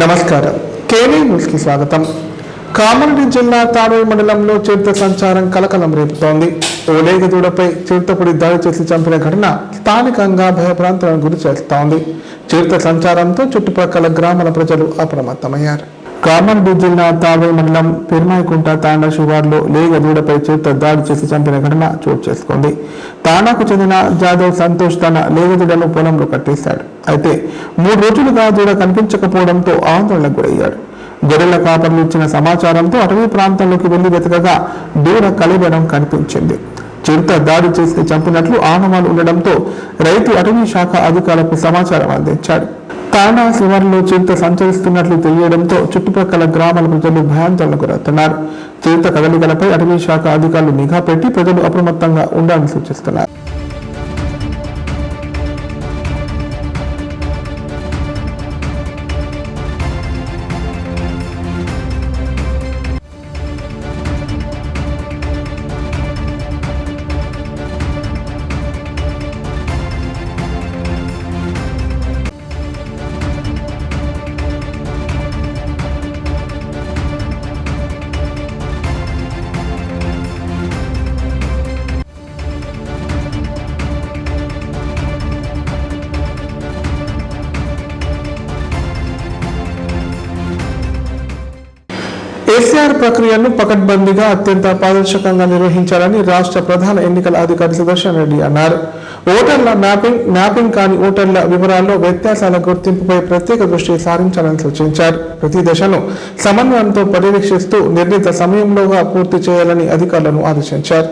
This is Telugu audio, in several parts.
నమస్కారం. కేవీ న్యూస్ కి స్వాగతం. కామారెడ్డి జిల్లా తాడోయి మండలంలో చిరుత సంచారం కలకలం రేపుతోంది. ఓలేగదూడపై చిరుతపుడి దాడి చేసి చంపిన ఘటన స్థానికంగా భయభ్రాంతులకు గురి చేస్తోంది. చిరుత సంచారంతో చుట్టుపక్కల గ్రామాల ప్రజలు అప్రమత్తమయ్యారు. కామారెడ్డి జిల్లా తాడోయి మండలం పెరుమాయికుంట తాండా శివార్లో లేగదూడపై చిరుత దాడి చేసి చంపిన ఘటన చోటు చేసుకుంది. తాండాకు చెందిన జాదవ్ సంతోష్ తన లేగదూడను పొలంలో కట్టేశాడు. అయితే 3 రోజులుగా దూడ కనిపించకపోవడంతో ఆందోళనకు గురయ్యాడు. గొర్రెల కాపర్లు ఇచ్చిన సమాచారంతో అటవీ ప్రాంతంలోకి వెళ్లి వెతకగా దూడ కలిగడం కనిపించింది. చిరుత దాడి చేసి చంపినట్లు ఆనవాలు ఉండడంతో రైతు అటవీ శాఖ అధికారులకు సమాచారం అందించాడు. తాండా శివారులో చిరుత సంచరిస్తున్నట్లు తెలియడంతో చుట్టుపక్కల గ్రామాల ప్రజలు భయాందోళనకు గురవుతున్నారు. చిరుత కదలికలపై అటవీ శాఖ అధికారులు నిఘా పెట్టి ప్రజలు అప్రమత్తంగా ఉండాలని సూచిస్తున్నారు. ఎస్ఆర్ ప్రక్రియను పకడ్బందీగా అత్యంత పారదర్శకంగా నిర్వహించాలని రాష్ట్ర ప్రధాన ఎన్నికల అధికారి సుదర్శన్ రెడ్డి అన్నారు. ఓటర్ల మ్యాపింగ్ కాని ఓటర్ల వివరాల్లో వ్యత్యాసాల గుర్తింపుపై ప్రత్యేక దృష్టి సారించాలని సూచించారు. ప్రతి దశను సమన్వయంతో పర్యవేక్షిస్తూ నిర్ణీత సమయంలోగా పూర్తి చేయాలని అధికారులను ఆదేశించారు.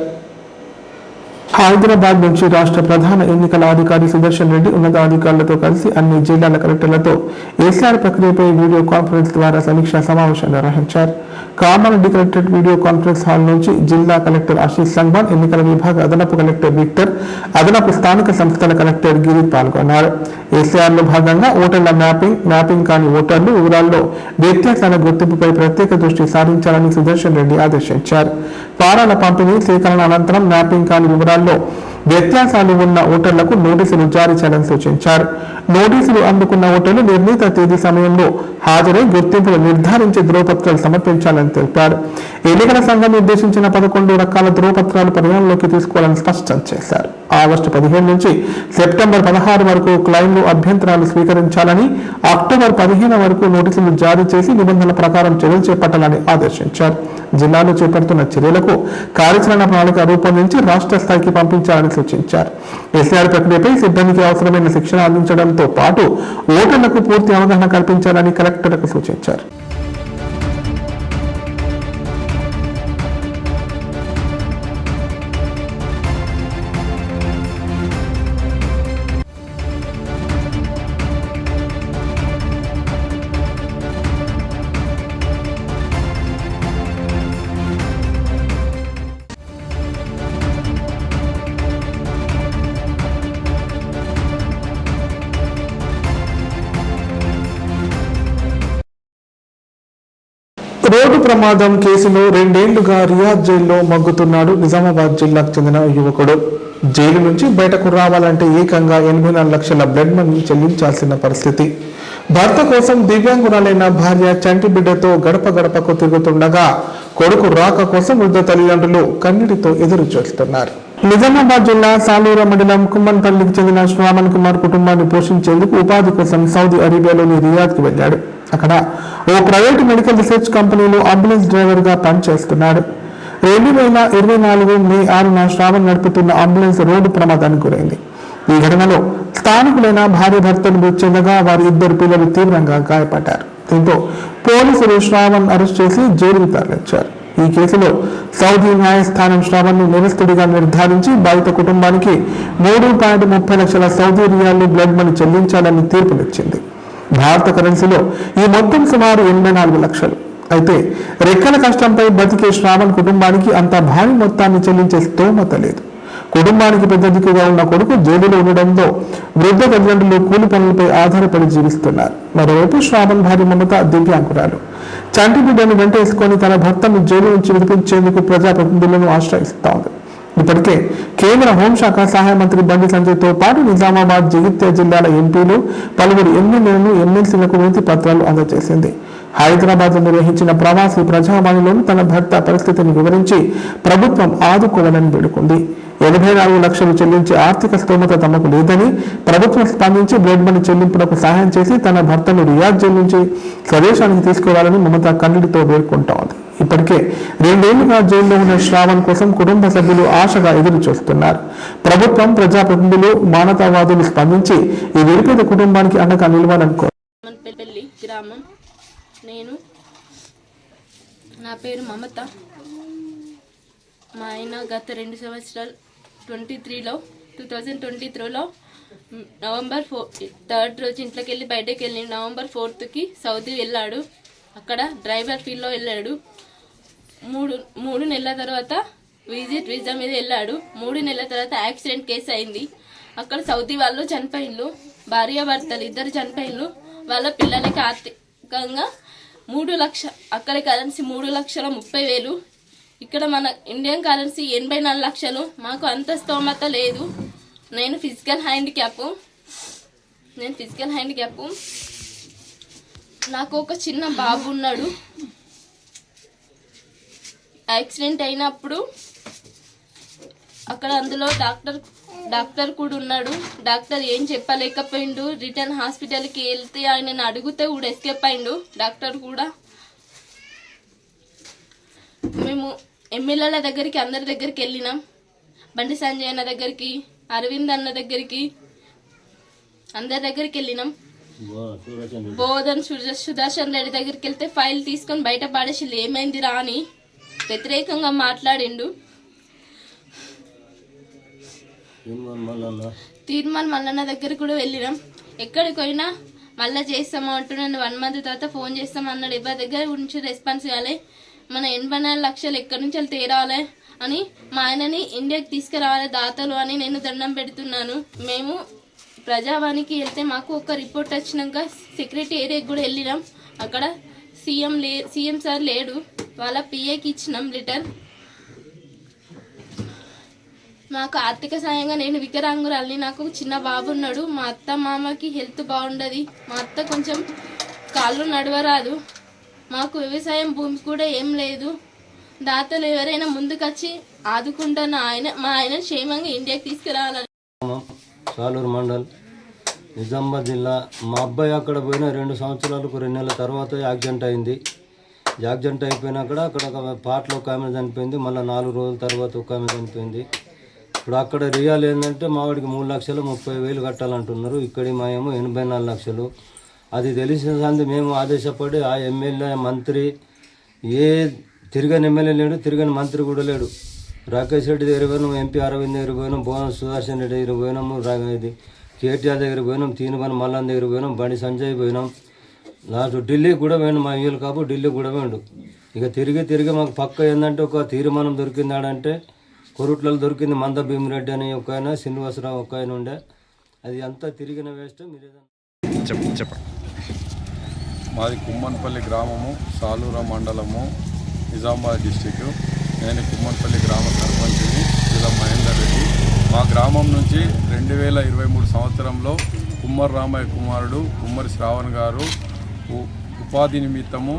హైదరాబాద్ నుంచి రాష్ట్ర ప్రధాన ఎన్నికల అధికారి సుదర్శన్ రెడ్డి ఉన్నతాధికారులతో కలిసి అన్ని జిల్లాల కలెక్టర్లతో ఎస్ఆర్ ప్రక్రియపై వీడియో కాన్ఫరెన్స్ ద్వారా సమీక్షా సమావేశం నిర్వహించారు. Kamareddy collectorate video conference hall నుంచి జిల్లా కలెక్టర్ ఆశీష్ సంగ్వాన్, ఎన్నికల విభాగ అదనపు కలెక్టర్ విక్టర్, అదనపు స్థానిక సంస్థల కలెక్టర్ గిరి పాల్గొన్నారు. ఎస్ఆర్ లో భాగంగా ఓటర్ల మ్యాపింగ్ కాని ఓటర్లు వివరాల్లో వ్యత్యాసాల గుర్తింపుపై ప్రత్యేక దృష్టి సారించాలని సుదర్శన్ రెడ్డి ఆదేశించారు. ఫారాల పంపిణీ సేకరణ అనంతరం మ్యాపింగ్ కాని వివరాల్లో వ్యత్యాసాలు ఉన్న ఓటర్లకు నోటీసులు జారీ చేయాలని సూచించారు. నోటీసులు అందుకున్న ఓటర్లు నిర్ణీత తేదీ సమయంలో హాజరై గుర్తింపులు నిర్ధారించే ధ్రువపత్రాలు సమర్పించాలని తెలిపారు. ఎన్నికల సంఘం నిర్దేశించిన 11 రకాల ధ్రువపత్రాలు పరిగణలోకి తీసుకోవాలని స్పష్టం చేశారు. ఆగస్టు 15 నుంచి సెప్టెంబర్ 16 వరకు క్లైమ్లు అభ్యంతరాలు స్వీకరించాలని, అక్టోబర్ 15 వరకు నోటీసులు జారీ చేసి నిబంధనల ప్రకారం చర్యలు చేపట్టాలని ఆదేశించారు. జిల్లాలో చేపడుతున్న చర్యలకు కార్యాచరణ ప్రణాళిక రూపొందించి రాష్ట్ర స్థాయికి పంపించాలని సూచించారు. ఎస్ఆర్ ప్రక్రియపై సిబ్బందికి అవసరమైన శిక్షణ అందించడంతో పాటు ఓటర్లకు పూర్తి అవగాహన కల్పించాలని కలెక్టర్లకు సూచించారు. రోడ్డు ప్రమాదం కేసులో 2 ఏళ్లుగా రియాద్ జైల్లో మగ్గుతున్నాడు నిజామాబాద్ జిల్లాకు చెందిన యువకుడు. జైలు నుంచి బయటకు రావాలంటే ఏకంగా 84 లక్షల బ్లడ్ మనీ చెల్లించాల్సిన పరిస్థితి. భర్త కోసం దివ్యాంగురాలైన భార్య చంటి బిడ్డతో గడప గడపకు తిరుగుతుండగా కొడుకు రాక కోసం వృద్ధ తల్లిదండ్రులు కన్నీటితో ఎదురు చూస్తున్నారు. నిజామాబాద్ జిల్లా సాలూర మండలం కుమ్మన్పల్లికి చెందిన శ్రావణ్ కుమార్ కుటుంబాన్ని పోషించేందుకు ఉపాధి కోసం సౌదీ అరేబియాలోని రియాద్కు వెళ్లాడు. అక్కడ ఓ ప్రైవేటు మెడికల్ రీసెర్చ్ కంపెనీలో అంబులెన్స్ డ్రైవర్ గా పనిచేస్తున్నాడు. 2024 మే 6న శ్రావణ్ నడుపుతున్న అంబులెన్స్ రోడ్డు ప్రమాదానికి గురైంది. ఈ ఘటనలో స్థానికులైన భార్య భర్తలు మృతి చెందగా వారి 2 పిల్లలు తీవ్రంగా గాయపడ్డారు. దీంతో పోలీసులు శ్రావణ్ అరెస్ట్ చేసి జైలుకు తరలించారు. ఈ కేసులో సౌదీ న్యాయస్థానం శ్రావణ్ ను నేరస్తుడిగా నిర్ధారించి బాధిత కుటుంబానికి 3.30 లక్షల సౌదీ రియాళ్లు బ్లడ్ మనీ చెల్లించాలని తీర్పునిచ్చింది. భారత కరెన్సీలో ఈ మొత్తం సుమారు 84 లక్షలు. అయితే రెక్కల కష్టంపై బతికే శ్రావణ్ కుటుంబానికి అంత భారీ మొత్తాన్ని చెల్లించే స్తోమత లేదు. కుటుంబానికి పెద్ద దిక్కుగా ఉన్న కొడుకు జైలులో ఉండడంతో వృద్ధ తల్లిదండ్రులు కూలి పనులపై ఆధారపడి జీవిస్తున్నారు. మరోవైపు శ్రావణ్ భార్య మమత దివ్యాంగురాలు. చంటి బిడ్డను వెంటేసుకొని తన భర్తను జైలు నుంచి విడిపించేందుకు ప్రజాప్రతినిధులను ఆశ్రయిస్తోంది. ఇప్పటికే కేంద్ర హోంశాఖ సహాయ మంత్రి బండి సంజయ్తో పాటు నిజామాబాద్, జగిత్యాల జిల్లాల ఎంపీలు, పలువురు ఎమ్మెల్యేలను, ఎమ్మెల్సీలకు వినతి పత్రాలు అందజేసింది. హైదరాబాద్ లో నిర్వహించిన ప్రవాసీ ప్రజావాణిలో తన భర్త పరిస్థితిని వివరించి ప్రభుత్వం ఆదుకోవాలని వేడుకుంది. 84 లక్షలు చెల్లించే ఆర్థిక స్తోమత తమకు లేదని ప్రభుత్వం స్పందించి బ్లడ్ మనీ చెల్లింపులకు సహాయం చేసి తన భర్తను రియాద్ జైలు నుంచి స్వదేశానికి తీసుకురావాలని మమత కన్నీటితో వేడుకుంటోంది. ఇప్పటికే 2 ఏళ్లుగా జైల్లో ఉన్న శ్రావణ్ కోసం కుటుంబ సభ్యులు ఆశగా ఎదురు చూస్తున్నారు. ప్రభుత్వం, ప్రజాప్రతినిధులు, మానవతావాదులు స్పందించి ఈ విడిపోయిన కుటుంబానికి అండగా నిలవాలనుకో. గ్రామం. నా పేరు మమత. మా ఆయన గత 2 సంవత్సరాలు 2023లో నవంబర్ 3 రోజు ఇంట్లోకి వెళ్ళి బయటకు వెళ్ళి నవంబర్ 4కి సౌదీ వెళ్ళాడు. అక్కడ డ్రైవర్ ఫీల్డ్లో వెళ్ళాడు. మూడు నెలల తర్వాత విజిట్ వీసా మీద వెళ్ళాడు. 3 నెలల తర్వాత యాక్సిడెంట్ కేసు అయింది. అక్కడ సౌదీ వాళ్ళు చనిపోయిళ్ళు, భార్యాభర్తలు ఇద్దరు చనిపోయిళ్ళు. వాళ్ళ పిల్లలకి ఆర్థికంగా 3 లక్షలు, అక్కడ కరెన్సీ 3,30,000, ఇక్కడ మన ఇండియన్ కరెన్సీ 84 లక్షలు. మాకు అంత స్తోమత లేదు. నేను ఫిజికల్ హ్యాండిక్యాప్. నాకు ఒక చిన్న బాబు ఉన్నాడు. యాక్సిడెంట్ అయినప్పుడు అక్కడ అందులో డాక్టర్ కూడా ఉన్నాడు. డాక్టర్ ఏం చెప్పలేకపోయిండు. రిటర్న్ హాస్పిటల్కి వెళ్తే ఆయనను అడిగితే కూడా ఎస్కేప్ అయిండు డాక్టర్ కూడా. మేము ఎమ్మెల్యేల దగ్గరికి, అందరి దగ్గరికి వెళ్ళినాం. బండి సంజయ్ అన్న దగ్గరికి, అరవింద్ అన్న దగ్గరికి, అందరి దగ్గరికి వెళ్ళినాం. బోధన్ సుదర్శన్ రెడ్డి దగ్గరికి వెళ్తే ఫైల్ తీసుకొని బయట పడేసి ఏమైంది రా అని వ్యతిరేకంగా మాట్లాడిండు. తీర్మాన్ మల్లన్న దగ్గర కూడా వెళ్ళినాం. ఎక్కడికి పోయినా మళ్ళీ చేస్తాము అంటున్నాను. 1 మంత్ తర్వాత ఫోన్ చేస్తాం అన్నాడు. ఎవరి దగ్గర నుంచి రెస్పాన్స్ కాలే. మన 84 లక్షలు ఎక్కడి నుంచి తేరాలి అని మా ఆయనని ఇండియాకి తీసుకురావాలి దాతలు అని నేను దండం పెడుతున్నాను. మేము ప్రజావానికి వెళ్తే మాకు ఒక రిపోర్ట్ వచ్చినాక సెక్రటేరియట్ కూడా వెళ్ళినాం. అక్కడ సీఎం సార్ లేడు. వాళ్ళ పిఏకి ఇచ్చినాం లెటర్. మాకు ఆర్థిక సాయంగా, నేను వికలాంగురాలిని, నాకు చిన్న బాబు ఉన్నాడు. మా అత్త మామకి హెల్త్ బాగుండదు. మా అత్త కొంచెం కాళ్ళు నడవరాదు. మాకు వ్యవసాయం భూమి కూడా ఏం లేదు. దాతలు ఎవరైనా ముందుకొచ్చి ఆదుకుంటున్న మా ఆయన క్షేమంగా ఇండియాకి తీసుకురావాలని. సాలూరు మండల్, నిజామాబాద్ జిల్లా. మా అబ్బాయి అక్కడ పోయిన 2 సంవత్సరాలకు 2 నెలల తర్వాత యాక్సిడెంట్ అయింది. యాక్సిడెంట్ అయిపోయినాక అక్కడ పాటలో ఒక ఆమె చనిపోయింది. మళ్ళీ 4 రోజుల తర్వాత ఒక ఆమె చనిపోయింది. ఇప్పుడు అక్కడ రియాల్ ఏంటంటే మావాడికి 3,30,000 కట్టాలంటున్నారు. ఇక్కడి మాయేమో 84 లక్షలు. అది తెలిసిన సంది మేము ఆదేశపడి ఆ ఎమ్మెల్యే, మంత్రి, తిరగని ఎమ్మెల్యే లేడు, తిరగని మంత్రి కూడా లేడు. రాకేష్ రెడ్డి దగ్గర పోయినాం, ఎంపీ అరవింద్ దగ్గర పోయినాం, బోనం సుదర్శన్ రెడ్డి దగ్గర పోయినాము, ఇది కేటీఆర్ దగ్గర పోయినాం, తీనుమని మల్లన్న దగ్గర పోయినాం, బండి సంజయ్ పోయినాం. లాస్ట్ ఢిల్లీకి కూడా పోయినాం. మా ఇయ్యలు కాపు ఢిల్లీకి కూడా పోయిండు. ఇక తిరిగి మాకు పక్క ఏంటంటే ఒక తీర్మానం దొరికిందాడంటే కొరుట్లలో దొరికింది. మంద భీమిరెడ్డి అని ఒక ఆయన, శ్రీనివాసరావు ఒక ఆయన ఉండే. అది అంతా తిరిగిన వేస్ట్. మీరు చెప్పండి. మాది కుమ్మన్పల్లి గ్రామము, సాలూరు మండలము, నిజామాబాద్ డిస్టిక్. నేను కుమ్మన్పల్లి గ్రామ సర్పంచ్ని, జిల్లా మహేందర్ రెడ్డి. మా గ్రామం నుంచి 2023 సంవత్సరంలో కుమ్మర్ రామయ్య కుమారుడు కుమ్మరి శ్రావణ్ గారు ఉపాధి నిమిత్తము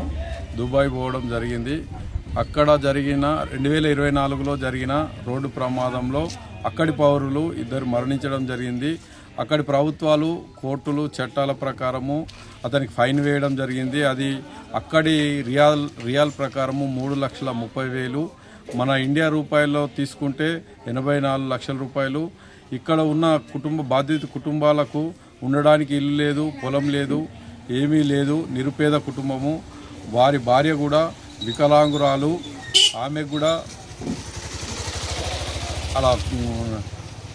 దుబాయ్ పోవడం జరిగింది. అక్కడ జరిగిన 2024లో జరిగిన రోడ్డు ప్రమాదంలో అక్కడి పౌరులు 2 మరణించడం జరిగింది. అక్కడి ప్రభుత్వాలు, కోర్టులు చట్టాల ప్రకారము అతనికి ఫైన్ వేయడం జరిగింది. అది అక్కడి రియాల్ ప్రకారము 3,30,000. మన ఇండియా రూపాయల్లో తీసుకుంటే 84 లక్షల రూపాయలు. ఇక్కడ ఉన్న బాధిత కుటుంబాలకు ఉండడానికి ఇల్లు లేదు, పొలం లేదు, ఏమీ లేదు. నిరుపేద కుటుంబము. వారి భార్య కూడా వికలాంగురాలు. ఆమె కూడా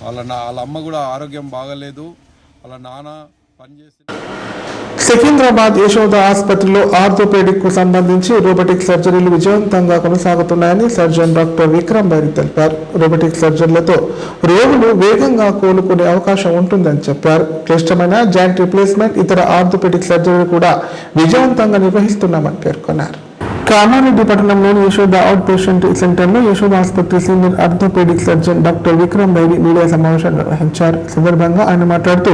వాళ్ళ అమ్మ కూడా ఆరోగ్యం బాగలేదు. వాళ్ళ నాన్న పనిచేసి. సికింద్రాబాద్ యశోద ఆసుపత్రిలో ఆర్థోపెడిక్ కు సంబంధించి రోబోటిక్ సర్జరీలు విజయవంతంగా కొనసాగుతున్నాయని సర్జన్ డాక్టర్ విక్రమ్ బైరి తెలిపారు. రోబోటిక్ సర్జరీలతో రోగులు వేగంగా కోలుకునే అవకాశం ఉంటుందని చెప్పారు. క్లిష్టమైన జాయింట్ రిప్లేస్మెంట్, ఇతర ఆర్థోపెడిక్ సర్జరీలు కూడా విజయవంతంగా నిర్వహిస్తున్నామని పేర్కొన్నారు. కామారెడ్డి పట్టణంలోని యశోద అవుట్ పేషెంట్ సెంటర్లో యశోద ఆసుపత్రి senior orthopaedic surgeon doctor Vikram Bairi media సమావేశం నిర్వహించారు. సందర్భంగా ఆయన మాట్లాడుతూ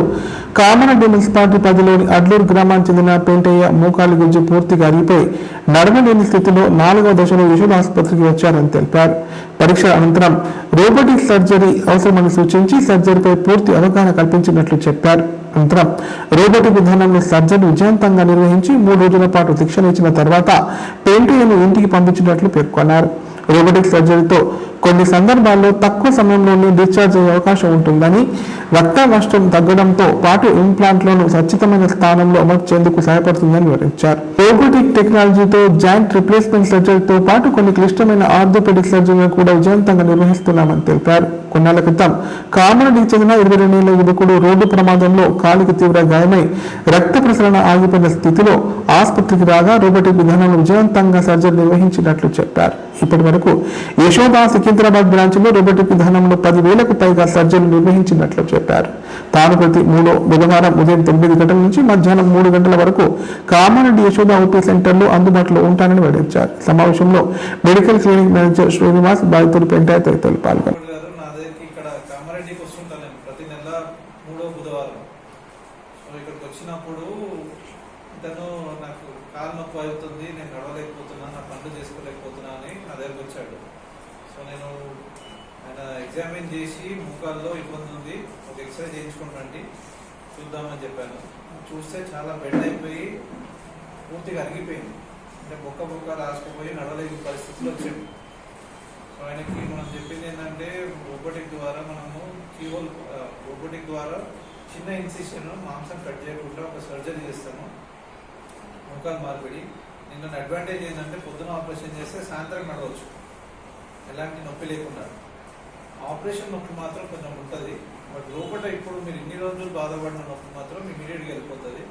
కామారెడ్డి మున్సిపాలిటీ పరిధిలోని అడ్లూరు గ్రామానికి చెందిన పెంటయ్య మోకాలి గుజ్జు పూర్తిగా అరిగిపోయి నడవలేని స్థితిలో 4వ దశలో యశోద ఆసుపత్రికి వచ్చారని తెలిపారు. పరీక్షల అనంతరం రోబోటిక్ సర్జరీ అవసరమని సూచించి సర్జరీపై పూర్తి అవగాహన కల్పించినట్లు చెప్పారు. అనంతరం రోబోటిక్ విధానంలో సర్జరీ విజయవంతంగా నిర్వహించి 3 రోజుల పాటు శిక్షణ ఇచ్చిన తర్వాత పెయింటింగ్ను ఇంటికి పంపించినట్లు పేర్కొన్నారు. రోబోటిక్ సర్జరీతో కొన్ని సందర్భాల్లో తక్కువ సమయంలోనే డిశ్చార్జ్ అయ్యే అవకాశం ఉంటుందని, రక్త నష్టం తగ్గడంతో పాటు ఇంప్లాంట్లను ఖచ్చితమైన స్థానంలో అమర్చేందుకు సహాయపడుతుందని వివరించారు. రోబోటిక్ టెక్నాలజీతో జాయింట్ రిప్లేస్మెంట్ సర్జరీతో పాటు కొన్ని క్లిష్టమైన ఆర్థోపెడిక్ సర్జరీలను కూడా విజయవంతంగా నిర్వహిస్తున్నామని తెలిపారు. కొన్నాళ్ల క్రితం కామారెడ్డికి చెందిన 22 ఏళ్ల యువకుడు రోడ్డు ప్రమాదంలో కాలికి తీవ్ర గాయమై రక్త ప్రసరణ ఆగిపోయిన స్థితిలో ఆసుపత్రికి రాగా రోబోటిక్ విధానంలో విజయవంతంగా సర్జరీ నిర్వహించినట్లు చెప్పారు. ఇప్పటి వరకు యశోద సికింద్రాబాద్ బ్రాంచ్ లో రోబోటిక్ విధానంలో 10,000కు పైగా సర్జరీలు నిర్వహించినట్లు చెప్పారు. తాను ప్రతి 3వ బుధవారం ఉదయం 9 గంటల నుంచి మధ్యాహ్నం 3 గంటల వరకు కామారెడ్డి యశోద ఓపీ సెంటర్లో అందుబాటులో ఉంటానని వెల్లడించారు. సమావేశంలో మెడికల్ క్లినిక్ మేనేజర్ శ్రీనివాస్, బాధితులు పెంటాయ తదితరులు పాల్గొన్నారు. కామారెడ్డికి వస్తుంటాను నేను ప్రతి నెల 3వ బుధవారం. సో ఇక్కడికి వచ్చినప్పుడు ఇతను నాకు కాలు నొప్పి అవుతుంది, నేను నడవలేకపోతున్నాను, నా పనులు చేసుకోలేకపోతున్నా అని నా దగ్గరకు వచ్చాడు. సో నేను ఆయన ఎగ్జామిన్ చేసి మోకాల్లో ఇబ్బంది ఉంది, ఒక ఎక్స్రే చేయించుకోండి చూద్దామని చెప్పాను. చూస్తే చాలా బెండ్ అయిపోయి పూర్తిగా అరిగిపోయింది, అంటే బొక్క రాసుకుపోయి నడవలేని పరిస్థితులు వచ్చాడు. సో ఆయనకి మనం చెప్పింది ఏంటంటే రోబోటిక్ ద్వారా మనము కీహోల్ రోబోటిక్ ద్వారా చిన్న ఇన్సిషన్ మాంసం కట్ చేయకుండా ఒక సర్జరీ చేస్తాము, మోకాలు మార్పిడి. నిన్న అడ్వాంటేజ్ ఏంటంటే పొద్దున ఆపరేషన్ చేస్తే సాయంత్రం నడవచ్చు ఎలాంటి నొప్పి లేకుండా. ఆపరేషన్ నొప్పి మాత్రం కొంచెం ఉంటుంది, బట్ లోపల ఇప్పుడు మీరు ఇన్ని రోజులు బాధపడిన నొప్పి మాత్రం ఇమీడియట్గా వెళ్ళిపోతుంది.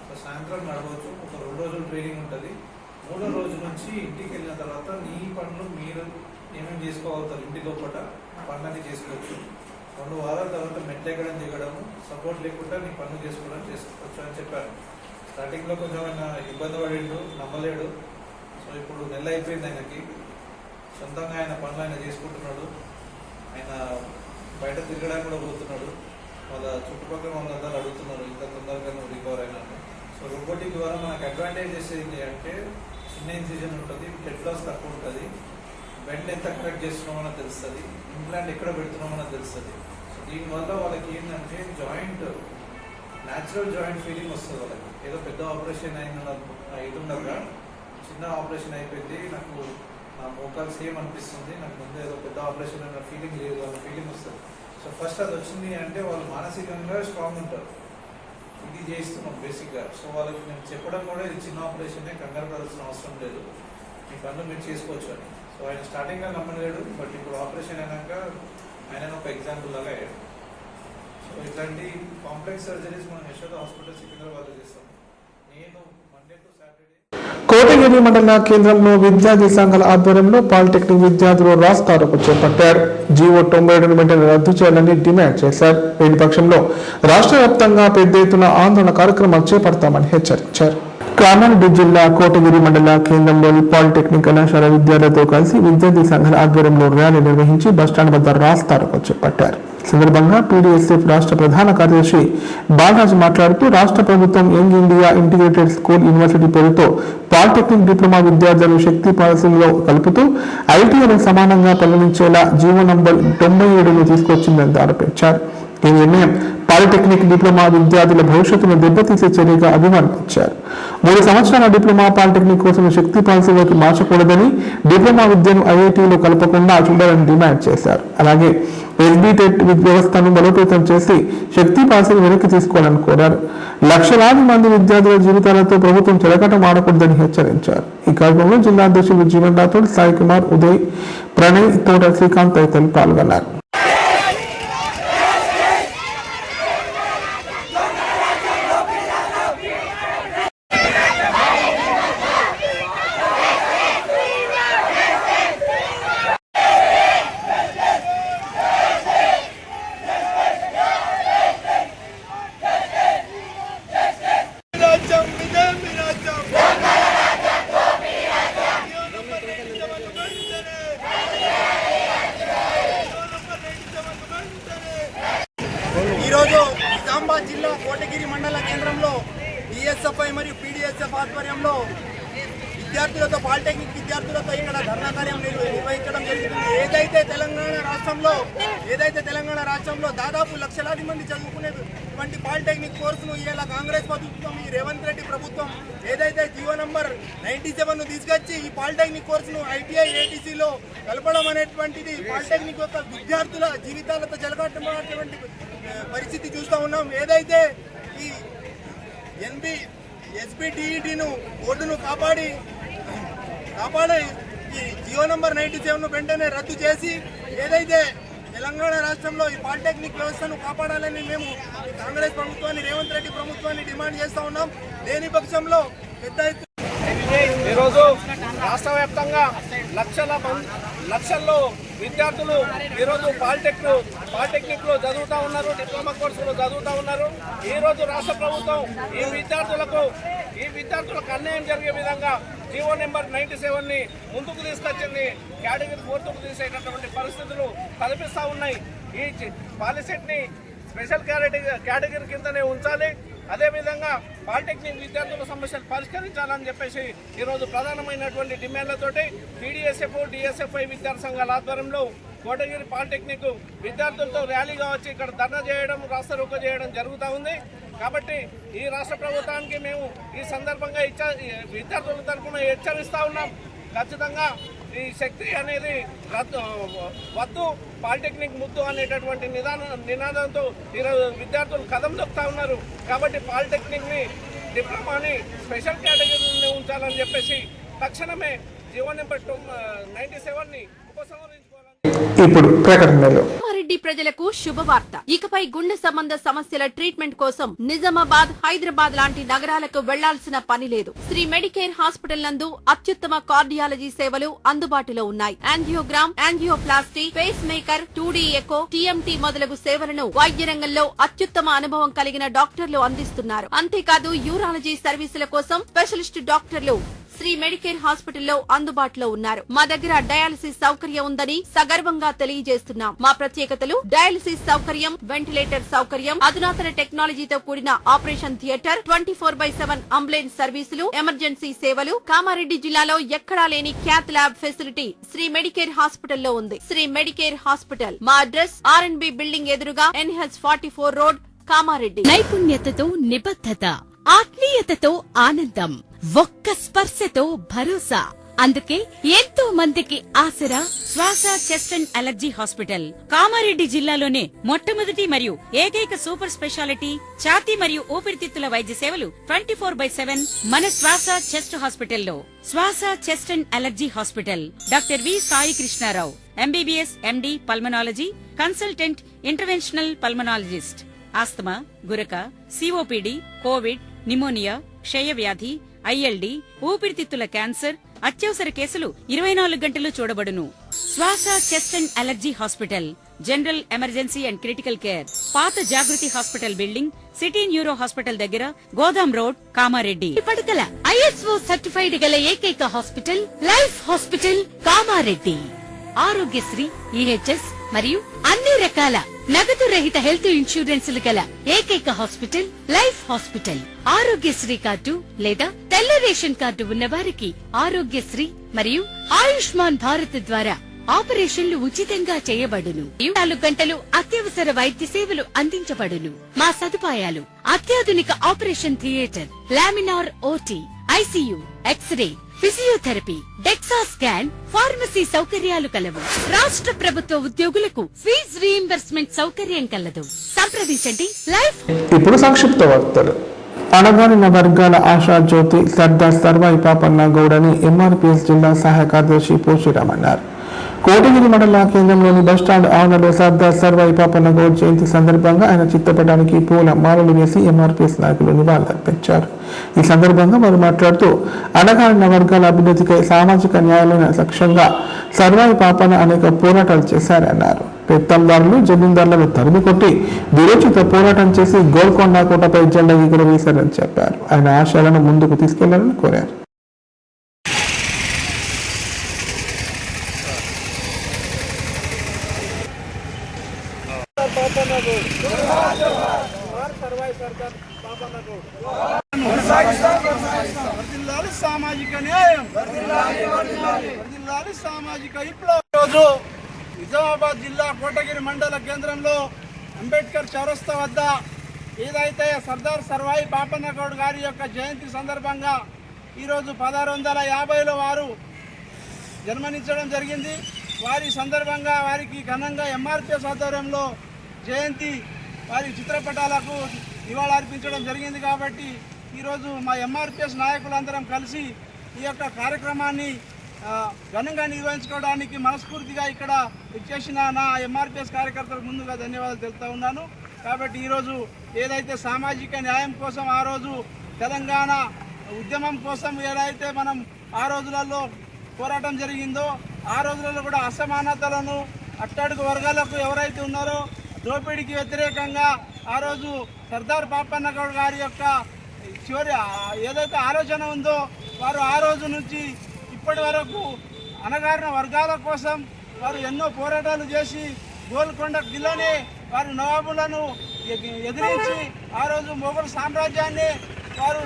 సో సాయంత్రం నడవచ్చు. ఒక 2 రోజులు ట్రైనింగ్ ఉంటుంది. 3వ రోజు నుంచి ఇంటికి వెళ్ళిన తర్వాత నీ పనులు మీరు ఏమేమి చేసుకోగలుగుతారు, ఇంటి లోపల పనులన్నీ చేసుకోవచ్చు. 2 వారాల తర్వాత మెట్లెక్కడం దిగడం, సపోర్ట్ లేకుండా నీ పనులు చేసుకోవచ్చు అని చెప్పాను. స్టార్టింగ్లో కొంచెం ఆయన ఇబ్బంది పడిండు, నమ్మలేడు. సో ఇప్పుడు నెల అయిపోయింది, ఆయనకి సొంతంగా ఆయన పనులు ఆయన చేసుకుంటున్నాడు. ఆయన బయట తిరగడానికి కూడా పోతున్నాడు. వాళ్ళ చుట్టుపక్కల వాళ్ళందరూ అడుగుతున్నారు ఇంత తొందరగా నువ్వు రికవర్ అయినాను. సో రోబోటిక్ ద్వారా మనకు అడ్వాంటేజ్ ఏంటి అంటే చిన్న ఇన్సిజన్ ఉంటుంది, బ్లడ్ లాస్ తక్కువ ఉంటుంది, బెండ్ ఎంత కరెక్ట్ చేస్తున్నామని తెలుస్తుంది, ఇంప్లాంట్ ఎక్కడ పెడుతున్నామని తెలుస్తుంది. సో దీనివల్ల వాళ్ళకి ఏంటంటే జాయింట్ న్యాచురల్ జాయింట్ ఫీలింగ్ వస్తుంది వాళ్ళకి. ఏదో పెద్ద ఆపరేషన్ అవుతుండగా చిన్న ఆపరేషన్ అయిపోయింది, నాకు నా మోకాలు సేమ్ అనిపిస్తుంది, నాకు ముందు ఏదో పెద్ద ఆపరేషన్ అన్న ఫీలింగ్ లేదు అన్న ఫీలింగ్ వస్తుంది. సో ఫస్ట్ అది వచ్చింది అంటే వాళ్ళు మానసికంగా స్ట్రాంగ్ ఉంటారు. ఇది చేస్తున్నాం బేసిక్గా. సో వాళ్ళకి నేను చెప్పడం కూడా ఇది చిన్న ఆపరేషనే, కంగారు పడాల్సిన అవసరం లేదు, మీ పనులు మీరు చేసుకోవచ్చు అని. సో ఆయన స్టార్టింగ్గా నమ్మలేడు, బట్ ఇప్పుడు ఆపరేషన్ అయినాక ఆయన ఒక ఎగ్జాంపుల్ లాగా అయ్యాడు. సో ఇట్లాంటి కాంప్లెక్స్ సర్జరీస్ మనం యశోద హాస్పిటల్ సికింద్రాబాద్లో చేస్తాం. నేను మండే టు సాటర్డే కోటగిరి మండల కేంద్రంలో విద్యార్థి సంఘాల ఆధ్వర్యంలో పాలిటెక్నిక్ విద్యార్థులు రాస్తారోకో చేపట్టారు. జీవో 97 వెంటనే రద్దు చేయాలని డిమాండ్ చేశారు. లేని పక్షంలో రాష్ట్ర వ్యాప్తంగా పెద్ద ఎత్తున ఆందోళన కార్యక్రమాలు చేపడతామని హెచ్చరించారు. కామారెడ్డి జిల్లా కోటగిరి మండల కేంద్రంలోని పాలిటెక్నిక్ కళాశాల విద్యార్థులతో కలిసి విద్యార్థి సంఘాల ఆధ్వర్యంలో ర్యాలీ నిర్వహించి బస్టాండ్ వద్ద రాస్తారోకో చేపట్టారు. సందర్భంగా పీడీఎస్ఎఫ్ రాష్ట్ర ప్రధాన కార్యదర్శి బాలరాజు మాట్లాడుతూ రాష్ట్ర ప్రభుత్వం young India integrated school university పేరుతో పాలిటెక్నిక్ డిప్లొమా విద్యార్థులను శక్తి పాలసీలో కలుపుతూ ఐటీఐను సమానంగా పరిగణించేలా జీవో నంబర్ 97ను తీసుకొచ్చిందని ఆరోపించారు. ఈ నిర్ణయం పాలిటెక్నిక్ డిప్లొమా విద్యార్థుల భవిష్యత్తును దెబ్బతీసే చర్యగా అభివర్ణించారు. 3 సంవత్సరాల డిప్లొమా పాలిటెక్నిక్ కోసం శక్తి పాలసీలోకి మార్చకూడదని, డిప్లొమా విద్యను ఐఐటీలో కలపకుండా చూడాలని డిమాండ్ చేశారు. అలాగే ఎస్బీటెట్ వ్యవస్థను బలోపేతం చేసి శక్తి పాలసీని వెనక్కి తీసుకోవాలని కోరారు. లక్షలాది మంది విద్యార్థుల జీవితాలతో ప్రభుత్వం చెలకటం ఆడకూడదని హెచ్చరించారు. ఈ కార్యక్రమంలో జిల్లా అధ్యక్షులు జీవన్ రాథోడ్, సాయి కుమార్, ఉదయ్, ప్రణయ్, తోట శ్రీకాంత్ తదితరులు పాల్గొన్నారు. రాజ్యం విజయం రాజ్యం ఆధ్వర్యంలో డిఎస్ఎఫ్ఐ మరియు పీడిఎస్ఎఫ్ ఆధ్వర్యంలో విద్యార్థులతో పాలిటెక్నిక్ విద్యార్థులతో ఇక్కడ ధర్నా కార్యం నిర్వహించడం జరుగుతుంది. ఏదైతే తెలంగాణ రాష్ట్రంలో దాదాపు లక్షలాది మంది చదువుకునేటువంటి పాలిటెక్నిక్ కోర్సును ఇలా కాంగ్రెస్ ప్రభుత్వం, ఈ రేవంత్ రెడ్డి ప్రభుత్వం ఏదైతే జియో నంబర్ 97ను తీసుకొచ్చి ఈ పాలిటెక్నిక్ కోర్సును ఐటీఐ ఏటీసీలో కలపడం అనేటువంటిది పాలిటెక్నిక్ యొక్క విద్యార్థుల జీవితాలతో చెలగాటమైనటువంటి పరిస్థితి చూస్తూ ఉన్నాం. ఏదైతే ఈ ఎస్బిటిఈటీను బోర్డును కాపాడి ఈ జియో నంబర్ 97ను వెంటనే రద్దు చేసి ఏదైతే తెలంగాణ రాష్ట్రంలో ఈ పాలిటెక్నిక్ వ్యవస్థను కాపాడాలని మేము ఈ కాంగ్రెస్ ప్రభుత్వాన్ని, రేవంత్ రెడ్డి ప్రభుత్వాన్ని డిమాండ్ చేస్తూ ఉన్నాం. లేని పక్షంలో పెద్ద ఎత్తున ఈరోజు రాష్ట్ర వ్యాప్తంగా లక్షల్లో విద్యార్థులు ఈరోజు పాలిటెక్నిక్ లో చదువుతూ ఉన్నారు, డిప్లొమా కోర్సులు చదువుతూ ఉన్నారు. ఈరోజు రాష్ట్ర ప్రభుత్వం ఈ విద్యార్థులకు అన్యాయం జరిగే విధంగా జియో నెంబర్ 97ని ముందుకు తీసుకొచ్చింది. కేటగిరీ 4కు తీసేటటువంటి పరిస్థితులు కల్పిస్తూ ఉన్నాయి. ఈ పాలిసెట్ని స్పెషల్ కేటగిరీ కిందనే ఉంచాలి. అదేవిధంగా పాలిటెక్నిక్ విద్యార్థుల సమస్యలు పరిష్కరించాలని చెప్పేసి ఈరోజు ప్రధానమైనటువంటి డిమాండ్లతోటి పీడిఎస్ఎఫ్, డిఎస్ఎఫ్ఐ విద్యార్థి సంఘాల ఆధ్వర్యంలో కోటగిరి పాలిటెక్నిక్ విద్యార్థులతో ర్యాలీగా వచ్చి ఇక్కడ ధర్నా చేయడం, రాస్తారోకో చేయడం జరుగుతూ ఉంది. కాబట్టి ఈ రాష్ట్ర ప్రభుత్వానికి మేము ఈ సందర్భంగా విద్యార్థుల తరఫున హెచ్చరిస్తూ ఉన్నాం. ఖచ్చితంగా ఈ శక్తి అనేది వద్దు, పాలిటెక్నిక్ ముద్దు అనేటటువంటి నినాదంతో ఈరోజు విద్యార్థులు కదం దొక్కుతా ఉన్నారు. కాబట్టి పాలిటెక్నిక్ని, డిప్లొమాని స్పెషల్ కేటగిరీని ఉంచాలని చెప్పేసి తక్షణమే జియో నెంబర్ 97ని ఉపసంహరించుకోవాలని ఇప్పుడు ప్రకటనలు. కామారెడ్డి ప్రజలకు శుభవార్త. ఇకపై గుండె సంబంధ సమస్యల ట్రీట్మెంట్ కోసం నిజామాబాద్, హైదరాబాద్ లాంటి నగరాలకు వెళ్లాల్సిన పని లేదు. శ్రీ మెడికేర్ హాస్పిటల్ నందు అత్యుత్తమ కార్డియాలజీ సేవలు అందుబాటులో ఉన్నాయి. Angiogram, angioplasty, pacemaker, 2D echo, TMT మొదలగు సేవలను వైద్య రంగంలో అత్యుత్తమ అనుభవం కలిగిన డాక్టర్లు అందిస్తున్నారు. అంతేకాదు యూరాలజీ సర్వీసుల కోసం స్పెషలిస్ట్ డాక్టర్లు శ్రీ మెడికేర్ హాస్పిటల్లో అందుబాటులో ఉన్నారు. మా దగ్గర డయాలసిస్ సౌకర్యం ఉందని సగర్వంగా తెలియజేస్తున్నాం. మా ప్రత్యేకతలు: డయాలసిస్ సౌకర్యం, వెంటిలేటర్ సౌకర్యం, అధునాతన టెక్నాలజీతో కూడిన ఆపరేషన్ థియేటర్, 24/7 అంబులెన్స్ సర్వీసులు, ఎమర్జెన్సీ సేవలు. కామారెడ్డి జిల్లాలో ఎక్కడా లేని cath lab facility Shri medicare హాస్పిటల్లో ఉంది. శ్రీ మెడికేర్ హాస్పిటల్ మా అడ్రస్ R&B బిల్డింగ్ ఎదురుగా NH44 రోడ్, కామారెడ్డి. నైపుణ్యతతో నిబద్ధత, ఆత్మీయతతో ఆనందం, ఒక్క స్పర్శతో భరోసా. అందుకే ఎంతో మందికి ఆసరా శ్వాస, chest and allergy hospital. Kamareddy జిల్లాలోనే మొట్టమొదటి మరియు ఏకైక సూపర్ స్పెషాలిటీ ఛాతీ మరియు ఊపిరితిత్తుల వైద్య సేవలు 24/7 మన శ్వాస చెస్ట్ హాస్పిటల్లో. Swasa, chest and allergy hospital. Doctor V Sai Krishna Rao, MBBS, MD, pulmonology, consultant, interventional pulmonologist. Asthma, గురక, COPD, కోవిడ్, నిమోనియా, క్షయవ్యాధి, ILD, ఊపిరితిత్తుల క్యాన్సర్, అత్యవసర కేసులు 24 గంటలు చూడబడును. Swasa, chest and allergy hospital. General, emergency and critical care. పాత Jagruthi hospital building, city neuro hospital దగ్గర, గోదాం రోడ్, కామారెడ్డి. పడకల ISO సర్టిఫైడ్ గల ఏకైక hospital life hospital, Kamareddy. Aarogyasri, EHS మరియు అన్ని రకాల నగదు రహిత హెల్త్ ఇన్సూరెన్సులు గల ఏకైక hospital life hospital. Aarogyasri card లేదా తెల్ల రేషన్ కార్డు ఉన్న వారికి ఆరోగ్యశ్రీ మరియు ఆయుష్మాన్ భారత్ ద్వారా ఆపరేషన్లు ఉచితంగా చేయబడును. 24 గంటలు అత్యవసర వైద్య సేవలు అందించబడును. మా సదుపాయాలు: అత్యాధునిక operation theatre, laminar OT, ICU, X ray, physiotherapy, DEXA scan, pharmacy సౌకర్యాలు కలవు. రాష్ట్ర ప్రభుత్వ ఉద్యోగులకు ఫీజు రీయింబర్స్మెంట్ సౌకర్యం కలదు. సంప్రదించండి. లైఫ్. ఇప్పుడు సంక్షిప్త వార్తలు. అణగారిన వర్గాల ఆశా జ్యోతి సర్దార్ సర్వాయి పాపన్న గౌడని MRPS జిల్లా సహాయ కార్యదర్శి పోషిరామ్ అన్నారు. కోటగిరి మండల కేంద్రంలోని బస్టాండ్ ఆవరణలో సర్దార్ సర్వాయి పాపన్న గౌడ్ జయంతి సందర్భంగా ఆయన చిత్రపటానికి పూల మాలలు వేసి MRPS నాయకులు నివాళులర్పించారు. ఈ సందర్భంగా వారు మాట్లాడుతూ అణగారిన వర్గాల అభివృద్ధికై సామాజిక న్యాయాలైన లక్ష్యంగా సర్వాయి పాపన్న అనేక పోరాటాలు చేశారన్నారు. పెత్తందారులు, జమీందారులను తరిమి కొట్టి విరోచిత పోరాటం చేసి గోల్కొండ కోటపై జెండా ఎగురవేశారని చెప్పారు. ఆయన ఆశయాలను ముందుకు తీసుకెళ్లాలని కోరారు. సర్వాయి సర్దార్ పాపన్న గౌడ్. వర్ధిల్లాలి సామాజిక న్యాయం, వర్ధిల్లాలి సామాజిక విప్లవం. రోజు నిజామాబాద్ జిల్లా కోటగిరి మండల కేంద్రంలో అంబేద్కర్ చౌరస్తా వద్ద ఏదైతే సర్దార్ సర్వాయి పాపన్న గౌడ్ గారి యొక్క జయంతి సందర్భంగా ఈరోజు 1650లో వారు జన్మనించడం జరిగింది. వారి సందర్భంగా వారికి ఘనంగా ఎంఆర్పిఎస్ ఆధ్వర్యంలో జయంతి వారి చిత్రపటాలకు నివాళులర్పించడం జరిగింది. కాబట్టి ఈరోజు మా ఎంఆర్పిఎస్ నాయకులందరం కలిసి ఈ యొక్క కార్యక్రమాన్ని ఘనంగా నిర్వహించుకోవడానికి మనస్ఫూర్తిగా ఇక్కడ ఇచ్చేసిన నా ఎంఆర్పిఎస్ కార్యకర్తలకు ముందుగా ధన్యవాదాలు తెలుపుతా ఉన్నాను. కాబట్టి ఈరోజు ఏదైతే సామాజిక న్యాయం కోసం ఆ రోజు తెలంగాణ ఉద్యమం కోసం ఏదైతే మనం ఆ రోజులలో పోరాటం జరిగిందో ఆ రోజులలో కూడా అసమానతలను అట్టడుగు వర్గాలకు ఎవరైతే ఉన్నారో దోపిడీకి వ్యతిరేకంగా ఆ రోజు సర్దార్ పాపన్న గౌడ్ గారి యొక్క చివరి ఏదైతే ఆలోచన ఉందో వారు ఆ రోజు నుంచి ఇప్పటి వరకు అణగారిన వర్గాల కోసం వారు ఎన్నో పోరాటాలు చేసి గోల్కొండ కిల్లానే వారి నవాబులను ఎదిరించి ఆ రోజు మొఘల్ సామ్రాజ్యాన్ని వారు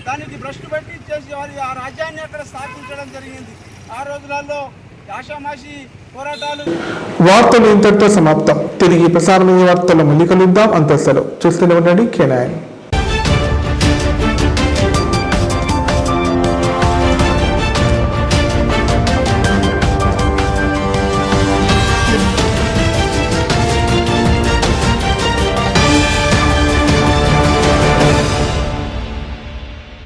దానికి భ్రష్టు పెట్టి చేసి వారి ఆ రాజ్యాన్ని అక్కడ స్థాపించడం జరిగింది. ఆ రోజులలో ఆషామాషి పోరాటాలు. వార్తలు ఇంతటితో సమాప్తం. తిరిగి ప్రసారమయ్యే వార్తలు మళ్ళీ కలుద్దాం. అంతస్తలో చూస్తూనే ఉండండి K9.